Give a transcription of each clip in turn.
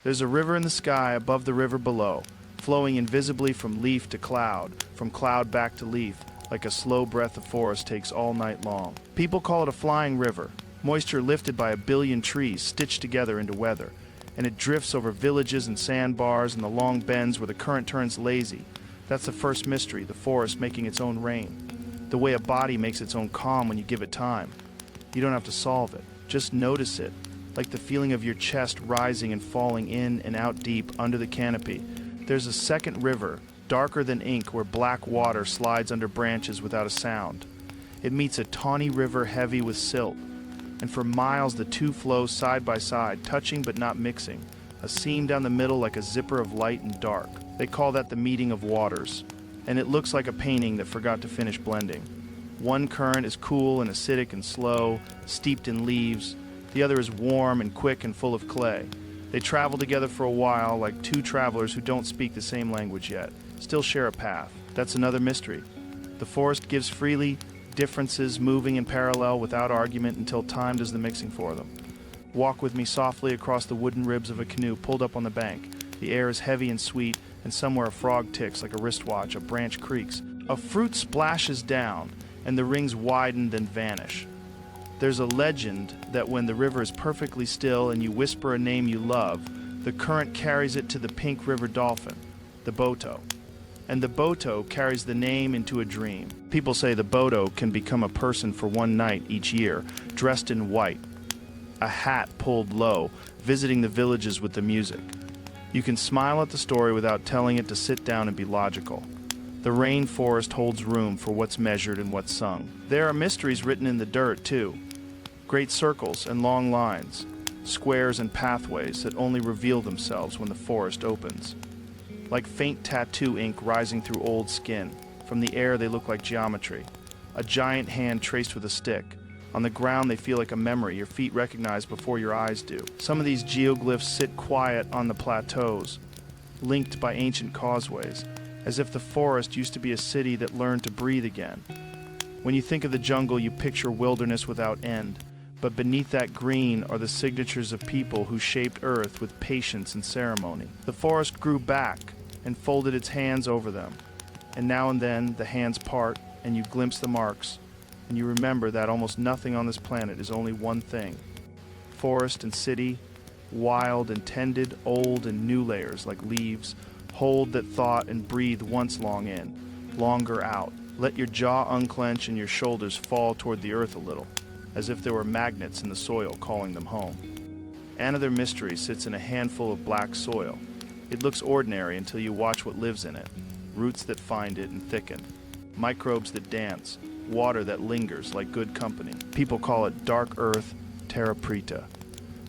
There's a river in the sky above the river below, flowing invisibly from leaf to cloud, from cloud back to leaf, like a slow breath the forest takes all night long. People call it a flying river, moisture lifted by a billion trees stitched together into weather, and it drifts over villages and sandbars and the long bends where the current turns lazy. That's the first mystery, the forest making its own rain. The way a body makes its own calm when you give it time. You don't have to solve it, just notice it, like the feeling of your chest rising and falling in and out deep under the canopy. There's a second river, darker than ink, where black water slides under branches without a sound. It meets a tawny river heavy with silt, and for miles the two flow side by side, touching but not mixing, a seam down the middle like a zipper of light and dark. They call that the meeting of waters, and it looks like a painting that forgot to finish blending. One current is cool and acidic and slow, steeped in leaves. The other is warm and quick and full of clay. They travel together for a while, like two travelers who don't speak the same language yet, still share a path. That's another mystery. The forest gives freely, differences moving in parallel without argument until time does the mixing for them. Walk with me softly across the wooden ribs of a canoe pulled up on the bank. The air is heavy and sweet, and somewhere a frog ticks like a wristwatch, a branch creaks. A fruit splashes down, and the rings widen then vanish. There's a legend that when the river is perfectly still and you whisper a name you love, the current carries it to the pink river dolphin, the boto. And the boto carries the name into a dream. People say the boto can become a person for one night each year, dressed in white, a hat pulled low, visiting the villages with the music. You can smile at the story without telling it to sit down and be logical. The rainforest holds room for what's measured and what's sung. There are mysteries written in the dirt, too. Great circles and long lines, squares and pathways that only reveal themselves when the forest opens. Like faint tattoo ink rising through old skin. From the air they look like geometry. A giant hand traced with a stick. On the ground they feel like a memory your feet recognize before your eyes do. Some of these geoglyphs sit quiet on the plateaus, linked by ancient causeways, as if the forest used to be a city that learned to breathe again. When you think of the jungle, you picture wilderness without end. But beneath that green are the signatures of people who shaped Earth with patience and ceremony. The forest grew back and folded its hands over them. And now and then the hands part and you glimpse the marks, and you remember that almost nothing on this planet is only one thing. Forest and city, wild and tended, old and new layers like leaves, hold that thought and breathe once long in, longer out. Let your jaw unclench and your shoulders fall toward the earth a little, as if there were magnets in the soil calling them home. Another mystery sits in a handful of black soil. It looks ordinary until you watch what lives in it. Roots that find it and thicken. Microbes that dance. Water that lingers like good company. People call it dark earth, terra preta.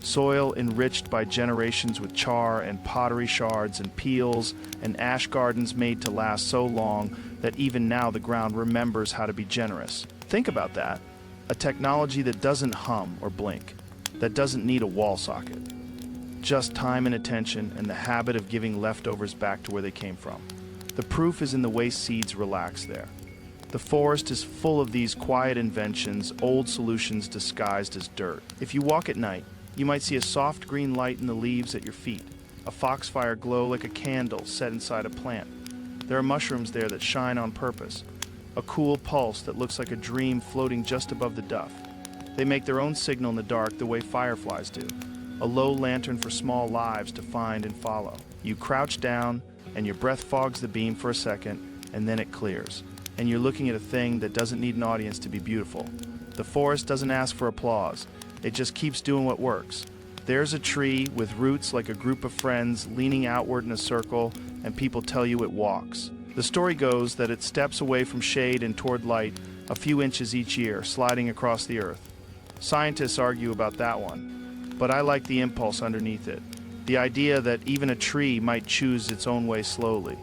Soil enriched by generations with char and pottery shards and peels and ash gardens made to last so long that even now the ground remembers how to be generous. Think about that. A technology that doesn't hum or blink, that doesn't need a wall socket. Just time and attention and the habit of giving leftovers back to where they came from. The proof is in the way seeds relax there. The forest is full of these quiet inventions, old solutions disguised as dirt. If you walk at night, you might see a soft green light in the leaves at your feet, a foxfire glow like a candle set inside a plant. There are mushrooms there that shine on purpose, a cool pulse that looks like a dream floating just above the duff. They make their own signal in the dark the way fireflies do, a low lantern for small lives to find and follow. You crouch down, and your breath fogs the beam for a second, and then it clears. And you're looking at a thing that doesn't need an audience to be beautiful. The forest doesn't ask for applause. It just keeps doing what works. There's a tree with roots like a group of friends leaning outward in a circle, and people tell you it walks. The story goes that it steps away from shade and toward light a few inches each year, sliding across the earth. Scientists argue about that one, but I like the impulse underneath it. The idea that even a tree might choose its own way slowly.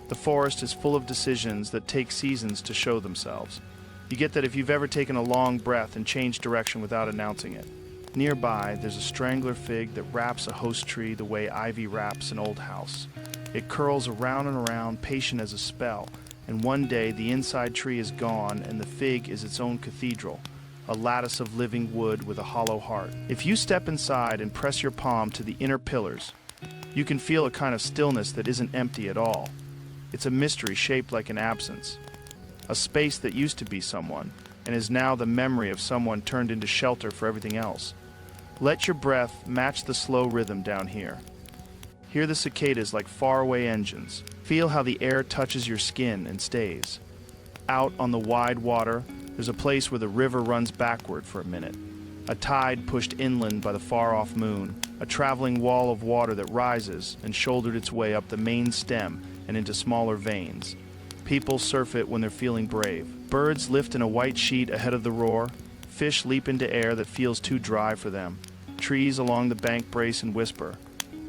The forest is full of decisions that take seasons to show themselves. You get that if you've ever taken a long breath and changed direction without announcing it. Nearby, there's a strangler fig that wraps a host tree the way ivy wraps an old house. It curls around and around, patient as a spell, and one day the inside tree is gone and the fig is its own cathedral, a lattice of living wood with a hollow heart. If you step inside and press your palm to the inner pillars, You can feel a kind of stillness that isn't empty at all. It's a mystery shaped like an absence. A space that used to be someone, and is now the memory of someone turned into shelter for everything else. Let your breath match the slow rhythm down here. Hear the cicadas like faraway engines. Feel how the air touches your skin and stays. Out on the wide water, there's a place where the river runs backward for a minute. A tide pushed inland by the far-off moon, a traveling wall of water that rises and shouldered its way up the main stem and into smaller veins. People surf it when they're feeling brave. Birds lift in a white sheet ahead of the roar. Fish leap into air that feels too dry for them. Trees along the bank brace and whisper.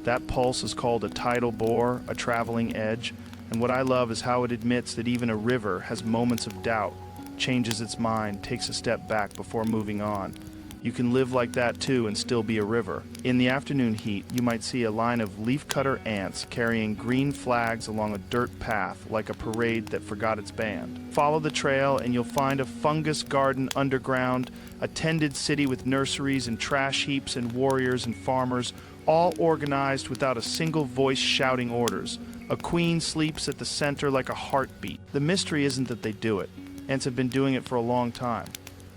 That pulse is called a tidal bore, a traveling edge, and what I love is how it admits that even a river has moments of doubt, changes its mind, takes a step back before moving on. You can live like that too and still be a river. In the afternoon heat, you might see a line of leafcutter ants carrying green flags along a dirt path like a parade that forgot its band. Follow the trail and you'll find a fungus garden underground, a tended city with nurseries and trash heaps and warriors and farmers, all organized without a single voice shouting orders. A queen sleeps at the center like a heartbeat. The mystery isn't that they do it. Ants have been doing it for a long time.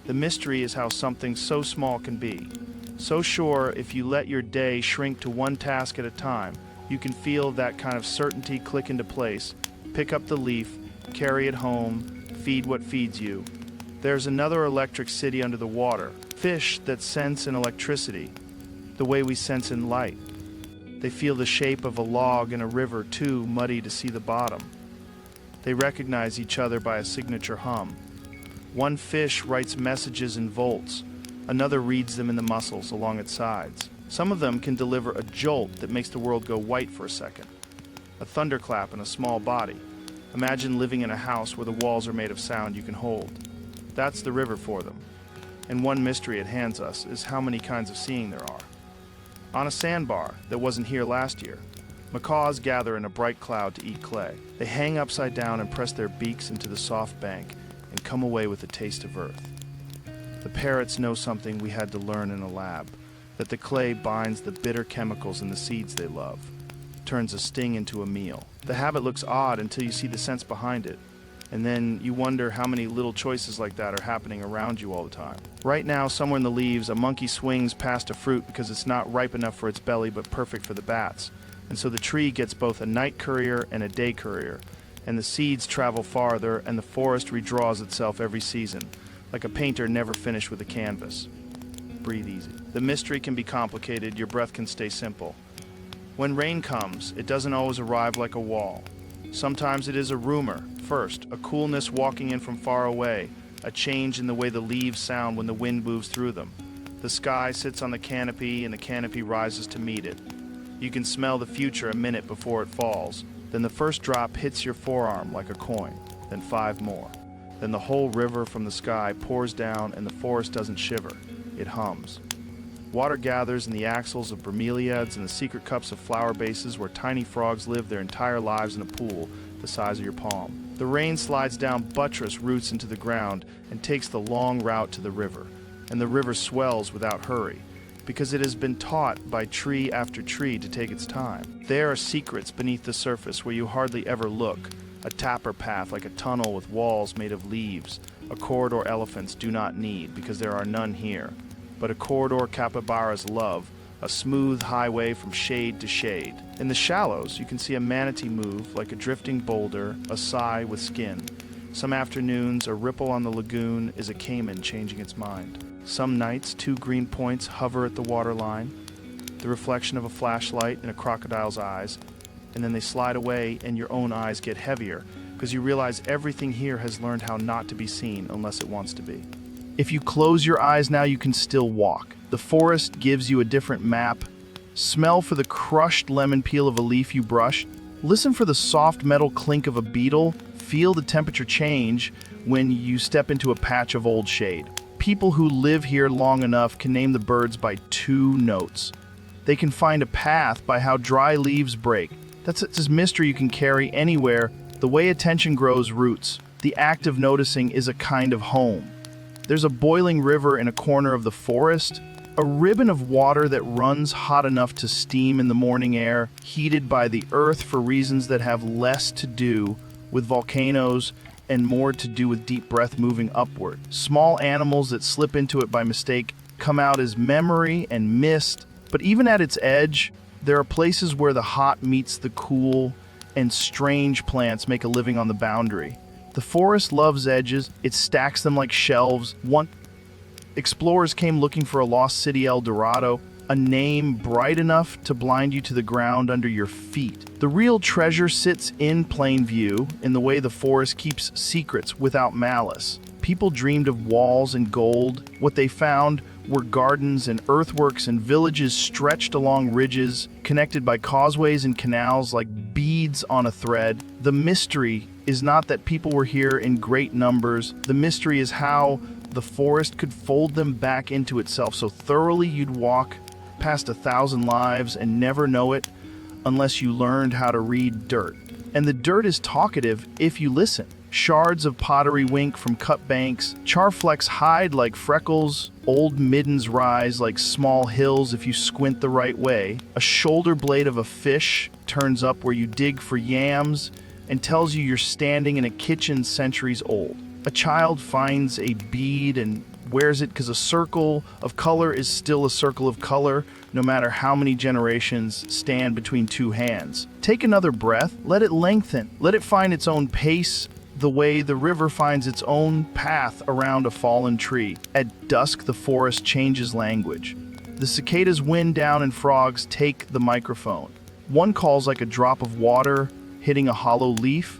The mystery is how something so small can be. So sure, if you let your day shrink to one task at a time, you can feel that kind of certainty click into place. Pick up the leaf, carry it home, feed what feeds you. There's another electric city under the water. Fish that sense in electricity, the way we sense in light. They feel the shape of a log in a river too muddy to see the bottom. They recognize each other by a signature hum. One fish writes messages in volts, another reads them in the muscles along its sides. Some of them can deliver a jolt that makes the world go white for a second. A thunderclap in a small body. Imagine living in a house where the walls are made of sound you can hold. That's the river for them. And one mystery it hands us is how many kinds of seeing there are. On a sandbar that wasn't here last year, macaws gather in a bright cloud to eat clay. They hang upside down and press their beaks into the soft bank and come away with a taste of earth. The parrots know something we had to learn in a lab, that the clay binds the bitter chemicals in the seeds they love, turns a sting into a meal. The habit looks odd until you see the sense behind it, and then you wonder how many little choices like that are happening around you all the time. Right now, somewhere in the leaves, a monkey swings past a fruit because it's not ripe enough for its belly but perfect for the bats, and so the tree gets both a night courier and a day courier, and the seeds travel farther, and the forest redraws itself every season, like a painter never finished with a canvas. Breathe easy. The mystery can be complicated, your breath can stay simple. When rain comes, it doesn't always arrive like a wall. Sometimes it is a rumor, first, a coolness walking in from far away, a change in the way the leaves sound when the wind moves through them. The sky sits on the canopy, and the canopy rises to meet it. You can smell the future a minute before it falls. Then the first drop hits your forearm like a coin, then 5 more. Then the whole river from the sky pours down and the forest doesn't shiver, it hums. Water gathers in the axils of bromeliads and the secret cups of flower bases where tiny frogs live their entire lives in a pool the size of your palm. The rain slides down buttress roots into the ground and takes the long route to the river, and the river swells without hurry, because it has been taught by tree after tree to take its time. There are secrets beneath the surface where you hardly ever look, a tapper path like a tunnel with walls made of leaves, a corridor elephants do not need because there are none here, but a corridor capybaras love, a smooth highway from shade to shade. In the shallows, you can see a manatee move like a drifting boulder, a sigh with skin. Some afternoons, a ripple on the lagoon is a caiman changing its mind. Some nights, 2 green points hover at the waterline, the reflection of a flashlight in a crocodile's eyes, and then they slide away and your own eyes get heavier because you realize everything here has learned how not to be seen unless it wants to be. If you close your eyes now, you can still walk. The forest gives you a different map. Smell for the crushed lemon peel of a leaf you brushed. Listen for the soft metal clink of a beetle. Feel the temperature change when you step into a patch of old shade. People who live here long enough can name the birds by 2 notes. They can find a path by how dry leaves break. That's a mystery you can carry anywhere. The way attention grows roots. The act of noticing is a kind of home. There's a boiling river in a corner of the forest, A ribbon of water that runs hot enough to steam in the morning air, heated by the earth for reasons that have less to do with volcanoes and more to do with deep breath moving upward. Small animals that slip into it by mistake come out as memory and mist, but even at its edge, there are places where the hot meets the cool, and strange plants make a living on the boundary. The forest loves edges. It stacks them like shelves. Explorers came looking for a lost city El Dorado, a name bright enough to blind you to the ground under your feet. The real treasure sits in plain view, in the way the forest keeps secrets without malice. People dreamed of walls and gold. What they found were gardens and earthworks and villages stretched along ridges, connected by causeways and canals like beads on a thread. The mystery is not that people were here in great numbers. The mystery is how the forest could fold them back into itself so thoroughly you'd walk past 1,000 lives and never know it unless you learned how to read dirt. And the dirt is talkative if you listen. Shards of pottery wink from cut banks, charflecks hide like freckles, old middens rise like small hills if you squint the right way. A shoulder blade of a fish turns up where you dig for yams and tells you you're standing in a kitchen centuries old. A child finds a bead and wears it because a circle of color is still a circle of color, no matter how many generations stand between two hands. Take another breath, let it lengthen, let it find its own pace, the way the river finds its own path around a fallen tree. At dusk, the forest changes language. The cicadas wind down and frogs take the microphone. One calls like a drop of water hitting a hollow leaf.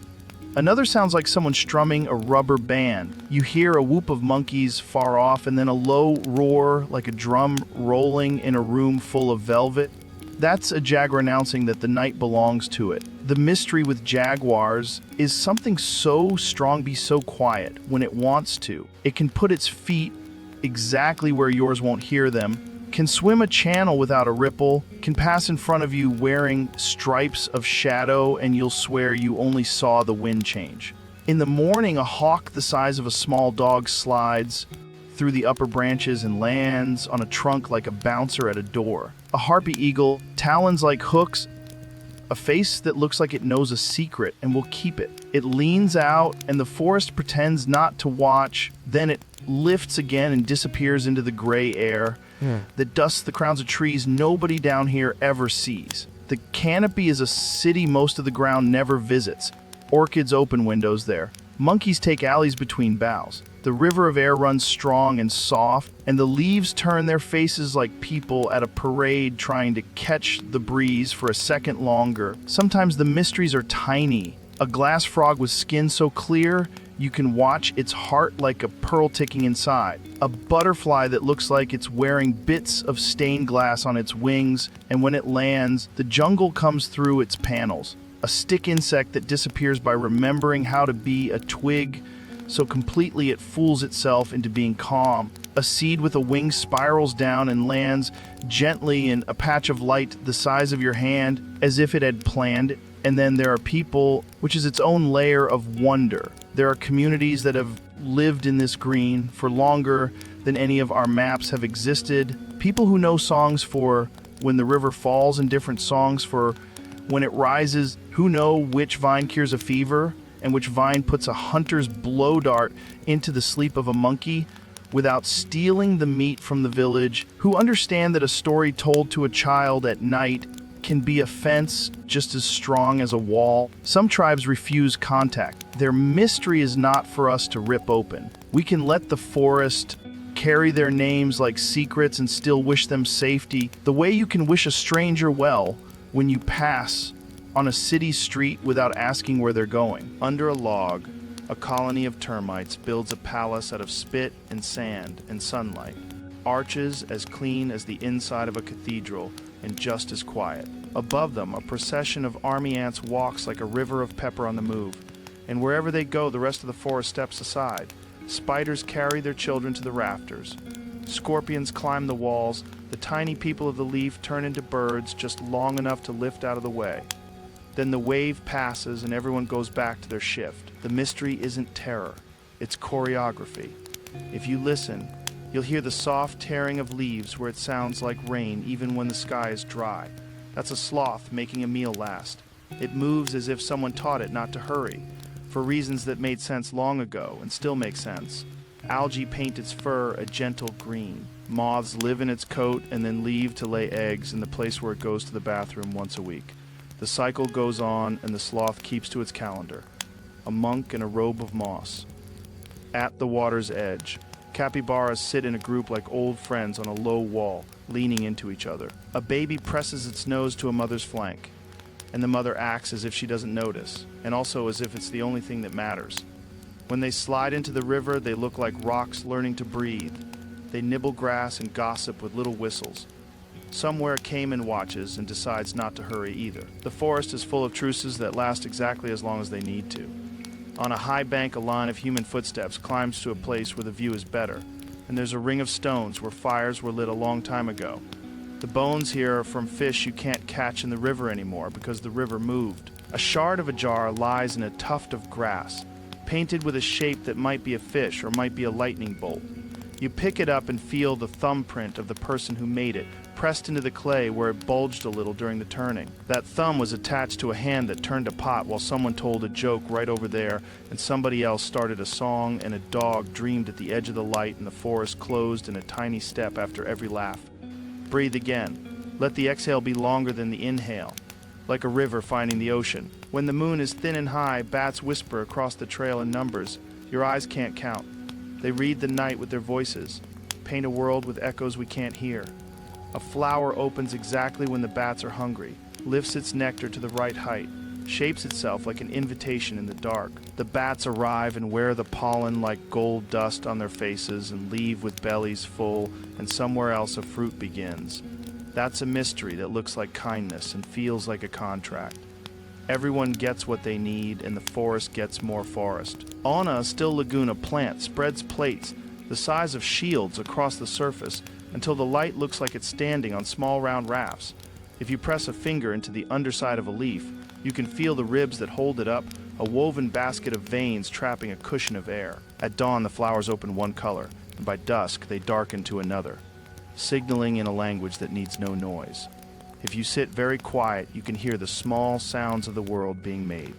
Another sounds like someone strumming a rubber band. You hear a whoop of monkeys far off and then a low roar like a drum rolling in a room full of velvet. That's a jaguar announcing that the night belongs to it. The mystery with jaguars is something so strong be so quiet when it wants to. It can put its feet exactly where yours won't hear them, can swim a channel without a ripple, can pass in front of you wearing stripes of shadow and you'll swear you only saw the wind change. In the morning, a hawk the size of a small dog slides through the upper branches and lands on a trunk like a bouncer at a door. A harpy eagle, talons like hooks, a face that looks like it knows a secret and will keep it. It leans out and the forest pretends not to watch, then it lifts again and disappears into the gray air that dusts the crowns of trees nobody down here ever sees. The canopy is a city most of the ground never visits. Orchids open windows there. Monkeys take alleys between boughs. The river of air runs strong and soft, and the leaves turn their faces like people at a parade trying to catch the breeze for a second longer. Sometimes the mysteries are tiny. A glass frog with skin so clear you can watch its heart like a pearl ticking inside. A butterfly that looks like it's wearing bits of stained glass on its wings, and when it lands, the jungle comes through its panels. A stick insect that disappears by remembering how to be a twig so completely it fools itself into being calm. A seed with a wing spirals down and lands gently in a patch of light the size of your hand as if it had planned it. And then there are people, which is its own layer of wonder. There are communities that have lived in this green for longer than any of our maps have existed. People who know songs for when the river falls and different songs for when it rises, who know which vine cures a fever and which vine puts a hunter's blow dart into the sleep of a monkey without stealing the meat from the village, who understand that a story told to a child at night can be a fence just as strong as a wall. Some tribes refuse contact. Their mystery is not for us to rip open. We can let the forest carry their names like secrets and still wish them safety, the way you can wish a stranger well when you pass on a city street without asking where they're going. Under a log, a colony of termites builds a palace out of spit and sand and sunlight. Arches as clean as the inside of a cathedral and just as quiet. Above them, a procession of army ants walks like a river of pepper on the move, and wherever they go, the rest of the forest steps aside. Spiders carry their children to the rafters. Scorpions climb the walls. The tiny people of the leaf turn into birds just long enough to lift out of the way. Then the wave passes and everyone goes back to their shift. The mystery isn't terror, it's choreography. If you listen, You'll hear the soft tearing of leaves where it sounds like rain even when the sky is dry. That's a sloth making a meal last. It moves as if someone taught it not to hurry, for reasons that made sense long ago and still make sense. Algae paint its fur a gentle green. Moths live in its coat and then leave to lay eggs in the place where it goes to the bathroom once a week. The cycle goes on and the sloth keeps to its calendar. A monk in a robe of moss. At the water's edge, capybaras sit in a group like old friends on a low wall, leaning into each other. A baby presses its nose to a mother's flank, and the mother acts as if she doesn't notice, and also as if it's the only thing that matters. When they slide into the river, they look like rocks learning to breathe. They nibble grass and gossip with little whistles. Somewhere a caiman watches and decides not to hurry either. The forest is full of truces that last exactly as long as they need to. On a high bank, a line of human footsteps climbs to a place where the view is better, and there's a ring of stones where fires were lit a long time ago. The bones here are from fish you can't catch in the river anymore because the river moved. A shard of a jar lies in a tuft of grass, painted with a shape that might be a fish or might be a lightning bolt. You pick it up and feel the thumbprint of the person who made it, pressed into the clay where it bulged a little during the turning. That thumb was attached to a hand that turned a pot while someone told a joke right over there, and somebody else started a song, and a dog dreamed at the edge of the light, and the forest closed in a tiny step after every laugh. Breathe again. Let the exhale be longer than the inhale, like a river finding the ocean. When the moon is thin and high, bats whisper across the trail in numbers. Your eyes can't count. They read the night with their voices, paint a world with echoes we can't hear. A flower opens exactly when the bats are hungry, lifts its nectar to the right height, shapes itself like an invitation in the dark. The bats arrive and wear the pollen like gold dust on their faces and leave with bellies full, and somewhere else a fruit begins. That's a mystery that looks like kindness and feels like a contract. Everyone gets what they need, and the forest gets more forest. On a still lagoon, a plant spreads plates the size of shields across the surface until the light looks like it's standing on small round rafts. If you press a finger into the underside of a leaf, you can feel the ribs that hold it up, a woven basket of veins trapping a cushion of air. At dawn, the flowers open one color, and by dusk, they darken to another, signaling in a language that needs no noise. If you sit very quiet, you can hear the small sounds of the world being made.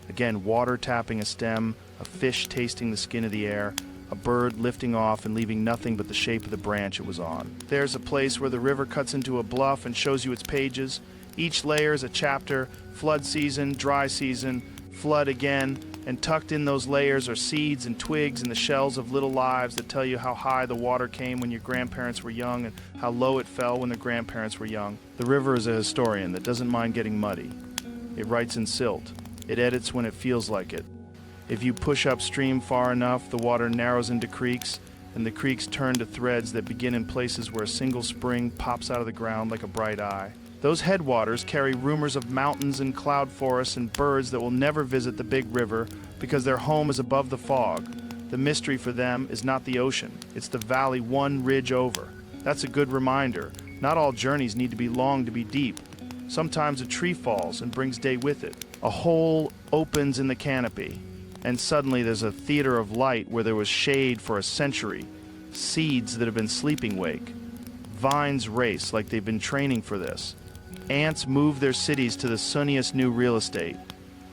Again, water tapping a stem, a fish tasting the skin of the air, a bird lifting off and leaving nothing but the shape of the branch it was on. There's a place where the river cuts into a bluff and shows you its pages. Each layer is a chapter: flood season, dry season, flood again, and tucked in those layers are seeds and twigs and the shells of little lives that tell you how high the water came when your grandparents were young and how low it fell when their grandparents were young. The river is a historian that doesn't mind getting muddy. It writes in silt. It edits when it feels like it. If you push upstream far enough, the water narrows into creeks, and the creeks turn to threads that begin in places where a single spring pops out of the ground like a bright eye. Those headwaters carry rumors of mountains and cloud forests and birds that will never visit the big river because their home is above the fog. The mystery for them is not the ocean, it's the valley one ridge over. That's a good reminder. Not all journeys need to be long to be deep. Sometimes a tree falls and brings day with it. A hole opens in the canopy, and suddenly there's a theater of light where there was shade for a century, seeds that have been sleeping wake. Vines race like they've been training for this. Ants move their cities to the sunniest new real estate.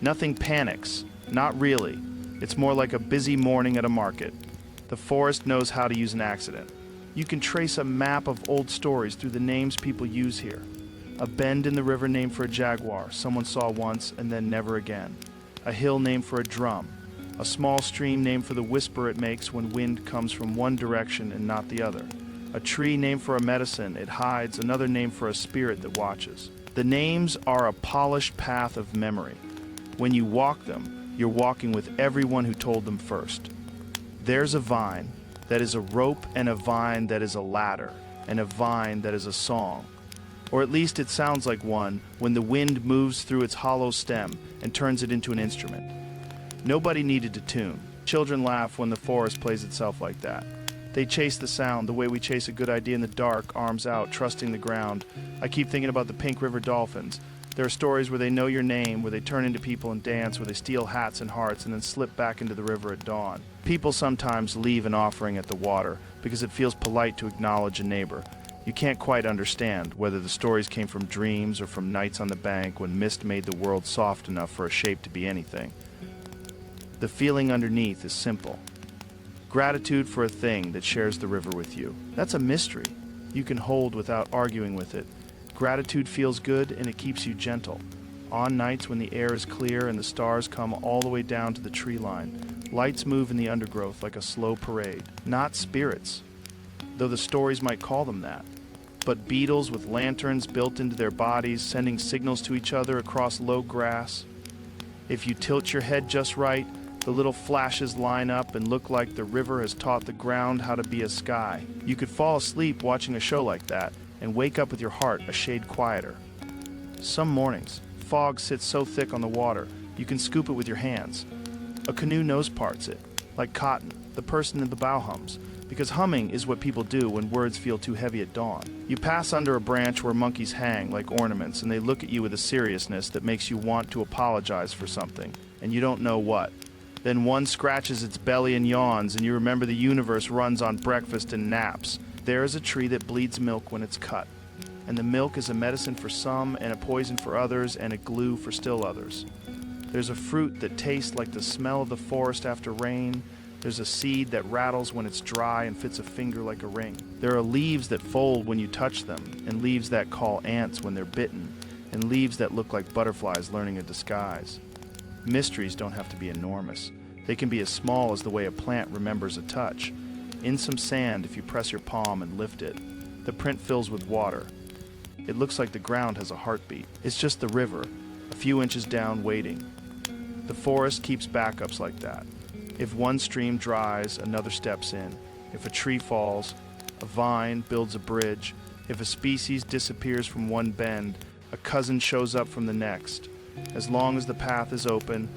Nothing panics, not really. It's more like a busy morning at a market. The forest knows how to use an accident. You can trace a map of old stories through the names people use here. A bend in the river named for a jaguar someone saw once and then never again. A hill named for a drum. A small stream named for the whisper it makes when wind comes from one direction and not the other. A tree named for a medicine it hides, another name for a spirit that watches. The names are a polished path of memory. When you walk them, you're walking with everyone who told them first. There's a vine that is a rope, and a vine that is a ladder, and a vine that is a song. Or at least it sounds like one when the wind moves through its hollow stem and turns it into an instrument. Nobody needed to tune. Children laugh when the forest plays itself like that. They chase the sound the way we chase a good idea in the dark, arms out, trusting the ground. I keep thinking about the Pink River dolphins. There are stories where they know your name, where they turn into people and dance, where they steal hats and hearts and then slip back into the river at dawn. People sometimes leave an offering at the water because it feels polite to acknowledge a neighbor. You can't quite understand whether the stories came from dreams or from nights on the bank when mist made the world soft enough for a shape to be anything. The feeling underneath is simple. Gratitude for a thing that shares the river with you. That's a mystery you can hold without arguing with it. Gratitude feels good and it keeps you gentle. On nights when the air is clear and the stars come all the way down to the tree line, lights move in the undergrowth like a slow parade. Not spirits, though the stories might call them that, but beetles with lanterns built into their bodies, sending signals to each other across low grass. If you tilt your head just right, the little flashes line up and look like the river has taught the ground how to be a sky. You could fall asleep watching a show like that and wake up with your heart a shade quieter. Some mornings, fog sits so thick on the water, you can scoop it with your hands. A canoe nose parts it, like cotton, the person in the bow hums, because humming is what people do when words feel too heavy at dawn. You pass under a branch where monkeys hang like ornaments, and they look at you with a seriousness that makes you want to apologize for something, and you don't know what. Then one scratches its belly and yawns, and you remember the universe runs on breakfast and naps. There is a tree that bleeds milk when it's cut, and the milk is a medicine for some and a poison for others and a glue for still others. There's a fruit that tastes like the smell of the forest after rain. There's a seed that rattles when it's dry and fits a finger like a ring. There are leaves that fold when you touch them, and leaves that call ants when they're bitten, and leaves that look like butterflies learning a disguise. Mysteries don't have to be enormous. They can be as small as the way a plant remembers a touch. In some sand, if you press your palm and lift it, the print fills with water. It looks like the ground has a heartbeat. It's just the river, a few inches down, waiting. The forest keeps backups like that. If one stream dries, another steps in. If a tree falls, a vine builds a bridge. If a species disappears from one bend, a cousin shows up from the next. As long as the path is open,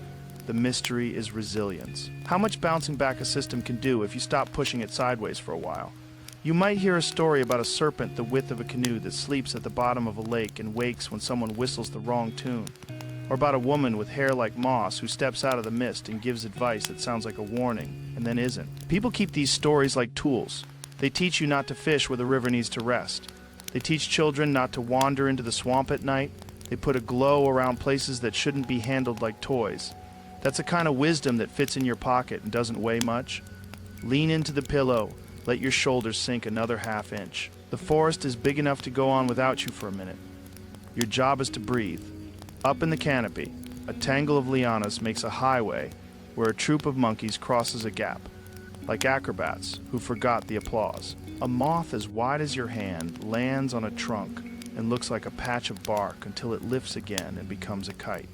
the mystery is resilience. How much bouncing back a system can do if you stop pushing it sideways for a while. You might hear a story about a serpent the width of a canoe that sleeps at the bottom of a lake and wakes when someone whistles the wrong tune. Or about a woman with hair like moss who steps out of the mist and gives advice that sounds like a warning and then isn't. People keep these stories like tools. They teach you not to fish where the river needs to rest. They teach children not to wander into the swamp at night. They put a glow around places that shouldn't be handled like toys. That's a kind of wisdom that fits in your pocket and doesn't weigh much. Lean into the pillow. Let your shoulders sink another half inch. The forest is big enough to go on without you for a minute. Your job is to breathe. Up in the canopy, a tangle of lianas makes a highway where a troop of monkeys crosses a gap, like acrobats who forgot the applause. A moth as wide as your hand lands on a trunk and looks like a patch of bark until it lifts again and becomes a kite.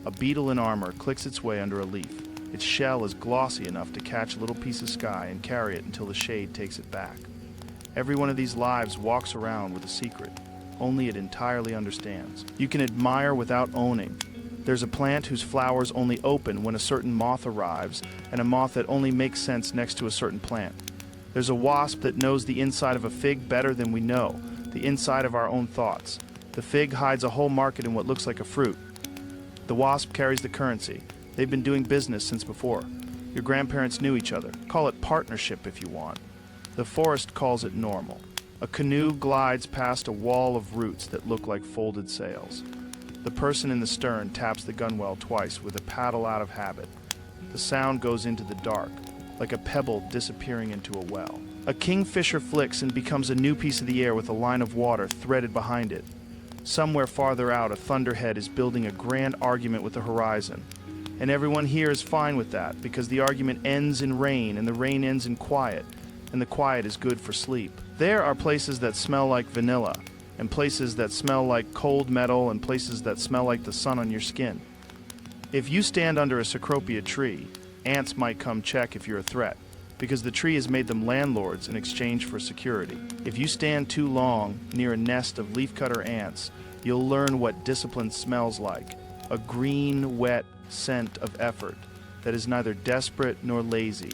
A beetle in armor clicks its way under a leaf. Its shell is glossy enough to catch a little piece of sky and carry it until the shade takes it back. Every one of these lives walks around with a secret. Only it entirely understands. You can admire without owning. There's a plant whose flowers only open when a certain moth arrives, and a moth that only makes sense next to a certain plant. There's a wasp that knows the inside of a fig better than we know, the inside of our own thoughts. The fig hides a whole market in what looks like a fruit. The wasp carries the currency. They've been doing business since before. Your grandparents knew each other. Call it partnership if you want. The forest calls it normal. A canoe glides past a wall of roots that look like folded sails. The person in the stern taps the gunwale twice with a paddle out of habit. The sound goes into the dark, like a pebble disappearing into a well. A kingfisher flicks and becomes a new piece of the air with a line of water threaded behind it. Somewhere farther out, a thunderhead is building a grand argument with the horizon. And everyone here is fine with that, because the argument ends in rain, and the rain ends in quiet, and the quiet is good for sleep. There are places that smell like vanilla, and places that smell like cold metal, and places that smell like the sun on your skin. If you stand under a cecropia tree, ants might come check if you're a threat, because the tree has made them landlords in exchange for security. If you stand too long near a nest of leafcutter ants, you'll learn what discipline smells like, a green, wet scent of effort that is neither desperate nor lazy.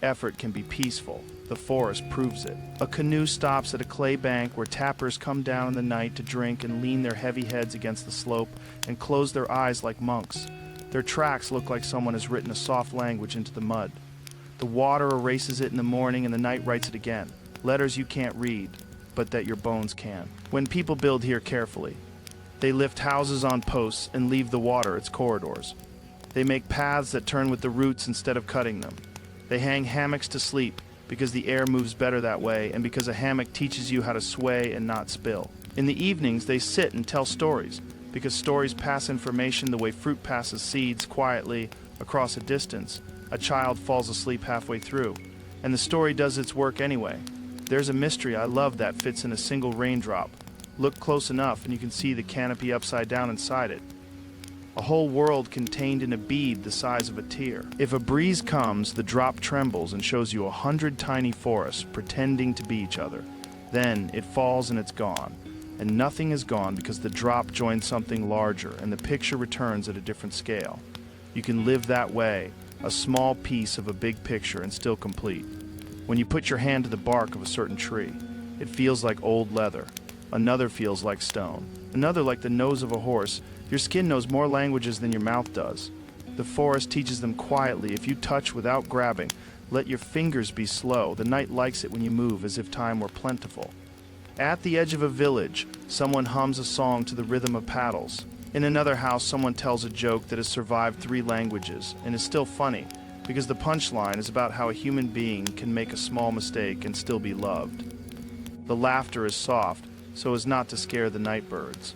Effort can be peaceful. The forest proves it. A canoe stops at a clay bank where tappers come down in the night to drink and lean their heavy heads against the slope and close their eyes like monks. Their tracks look like someone has written a soft language into the mud. The water erases it in the morning and the night writes it again. Letters you can't read, but that your bones can. When people build here carefully, they lift houses on posts and leave the water its corridors. They make paths that turn with the roots instead of cutting them. They hang hammocks to sleep because the air moves better that way and because a hammock teaches you how to sway and not spill. In the evenings, they sit and tell stories because stories pass information the way fruit passes seeds quietly across a distance. A child falls asleep halfway through, and the story does its work anyway. There's a mystery I love that fits in a single raindrop. Look close enough and you can see the canopy upside down inside it. A whole world contained in a bead the size of a tear. If a breeze comes, the drop trembles and shows you 100 tiny forests pretending to be each other. Then it falls and it's gone. And nothing is gone because the drop joins something larger and the picture returns at a different scale. You can live that way, a small piece of a big picture and still complete. When you put your hand to the bark of a certain tree, it feels like old leather. Another feels like stone. Another like the nose of a horse. Your skin knows more languages than your mouth does. The forest teaches them quietly. If you touch without grabbing, let your fingers be slow. The night likes it when you move as if time were plentiful. At the edge of a village, someone hums a song to the rhythm of paddles. In another house, someone tells a joke that has survived 3 languages and is still funny because the punchline is about how a human being can make a small mistake and still be loved. The laughter is soft, so as not to scare the night birds.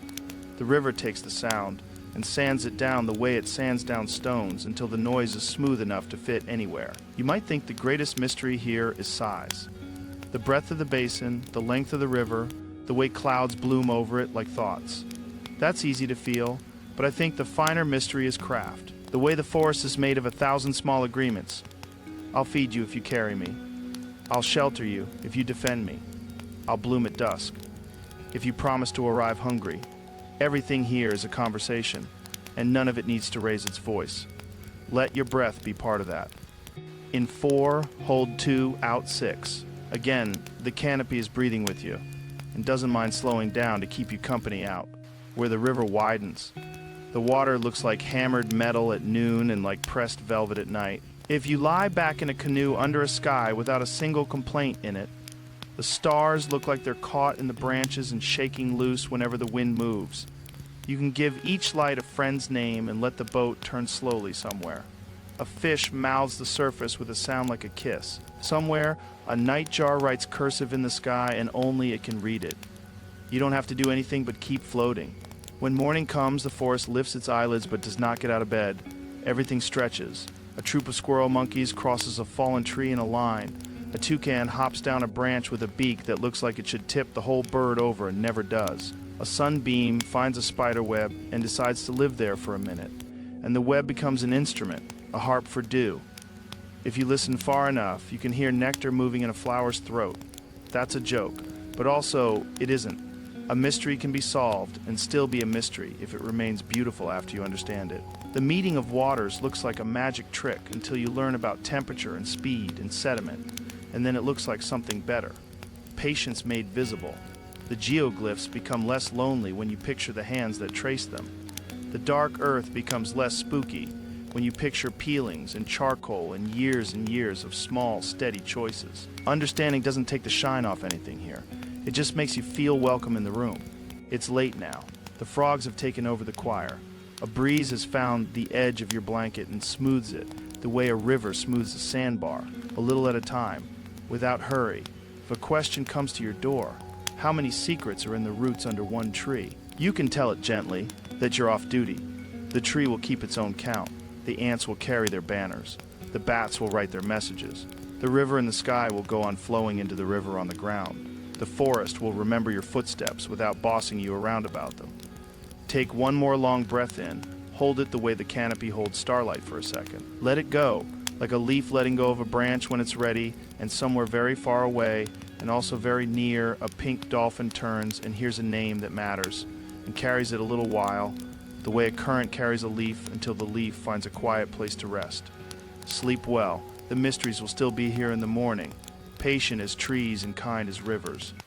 The river takes the sound and sands it down the way it sands down stones until the noise is smooth enough to fit anywhere. You might think the greatest mystery here is size. The breadth of the basin, the length of the river, the way clouds bloom over it like thoughts. That's easy to feel, but I think the finer mystery is craft. The way the forest is made of 1,000 small agreements. I'll feed you if you carry me. I'll shelter you if you defend me. I'll bloom at dusk if you promise to arrive hungry. Everything here is a conversation, and none of it needs to raise its voice. Let your breath be part of that. In 4, hold 2, out 6. Again, the canopy is breathing with you, and doesn't mind slowing down to keep you company out. Where the river widens. The water looks like hammered metal at noon and like pressed velvet at night. If you lie back in a canoe under a sky without a single complaint in it, the stars look like they're caught in the branches and shaking loose whenever the wind moves. You can give each light a friend's name and let the boat turn slowly somewhere. A fish mouths the surface with a sound like a kiss. Somewhere, a nightjar writes cursive in the sky and only it can read it. You don't have to do anything but keep floating. When morning comes, the forest lifts its eyelids but does not get out of bed. Everything stretches. A troop of squirrel monkeys crosses a fallen tree in a line. A toucan hops down a branch with a beak that looks like it should tip the whole bird over and never does. A sunbeam finds a spider web and decides to live there for a minute. And the web becomes an instrument, a harp for dew. If you listen far enough, you can hear nectar moving in a flower's throat. That's a joke, but also it isn't. A mystery can be solved and still be a mystery if it remains beautiful after you understand it. The meeting of waters looks like a magic trick until you learn about temperature and speed and sediment, and then it looks like something better. Patience made visible. The geoglyphs become less lonely when you picture the hands that trace them. The dark earth becomes less spooky when you picture peelings and charcoal and years of small, steady choices. Understanding doesn't take the shine off anything here. It just makes you feel welcome in the room. It's late now. The frogs have taken over the choir. A breeze has found the edge of your blanket and smooths it, the way a river smooths a sandbar, a little at a time, without hurry. If a question comes to your door, how many secrets are in the roots under one tree? You can tell it gently that you're off duty. The tree will keep its own count. The ants will carry their banners. The bats will write their messages. The river and the sky will go on flowing into the river on the ground. The forest will remember your footsteps without bossing you around about them. Take one more long breath in. Hold it the way the canopy holds starlight for a second. Let it go, like a leaf letting go of a branch when it's ready, and somewhere very far away, and also very near, a pink dolphin turns and hears a name that matters, and carries it a little while, the way a current carries a leaf until the leaf finds a quiet place to rest. Sleep well. The mysteries will still be here in the morning. patient as trees and kind as rivers.